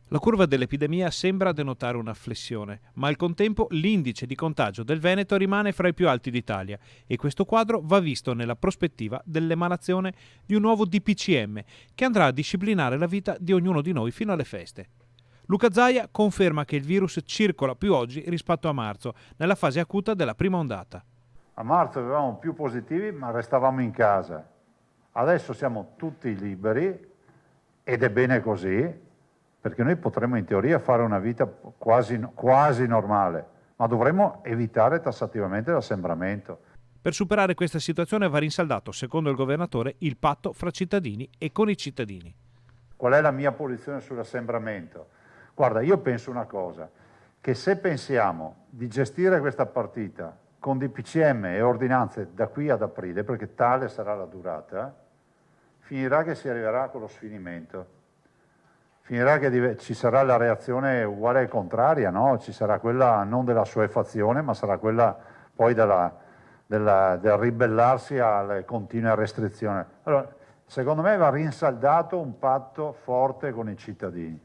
La curva dell'epidemia sembra denotare una flessione, ma al contempo l'indice di contagio del Veneto rimane fra i più alti d'Italia e questo quadro va visto nella prospettiva dell'emanazione di un nuovo DPCM che andrà a disciplinare la vita di ognuno di noi fino alle feste. Luca Zaia conferma che il virus circola più oggi rispetto a marzo, nella fase acuta della prima ondata. A marzo avevamo più positivi ma restavamo in casa. Adesso siamo tutti liberi ed è bene così, perché noi potremmo in teoria fare una vita quasi normale, ma dovremmo evitare tassativamente l'assembramento. Per superare questa situazione va rinsaldato, secondo il governatore, il patto fra cittadini e con i cittadini. Qual è la mia posizione sull'assembramento? Guarda, io penso una cosa, che se pensiamo di gestire questa partita con DPCM e ordinanze da qui ad aprile, perché tale sarà la durata, finirà che si arriverà con lo sfinimento. Finirà che ci sarà la reazione uguale e contraria, no? Ci sarà quella non della assuefazione, ma sarà quella poi del ribellarsi alle continue restrizioni. Allora, secondo me va rinsaldato un patto forte con i cittadini.